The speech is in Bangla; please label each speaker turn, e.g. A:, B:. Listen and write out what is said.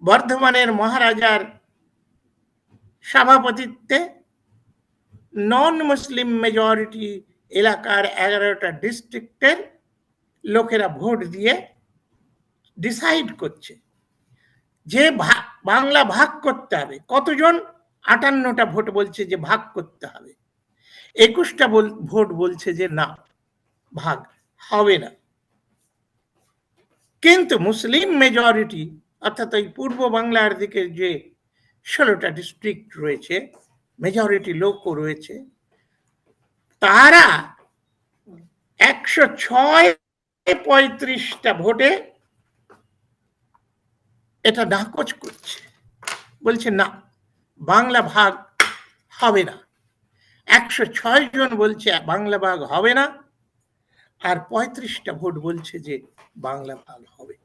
A: বর্ধমানের মহারাজার সভাপতিত্বে নন মুসলিম মেজরিটি এলাকার 11টা ডিস্ট্রিক্টের লোকেরা ভোট দিয়ে ডিসাইড করছে যে বাংলা ভাগ করতে হবে। কতজন? 58টা ভোট বলছে যে ভাগ করতে হবে, 21টা ভোট বলছে যে না, ভাগ হবে না। কিন্তু মুসলিম মেজরিটি, অর্থাৎ ওই পূর্ব বাংলার দিকে যে 16টা ডিস্ট্রিক্ট রয়েছে, মেজরিটি লোকও রয়েছে, তারা 106-35টা ভোটে এটা নাকচ করছে, বলছে না, বাংলা ভাগ হবে না। 106 জন বলছে বাংলা ভাগ হবে না, আর 35টা ভোট বলছে যে বাংলা ভাগ হবে।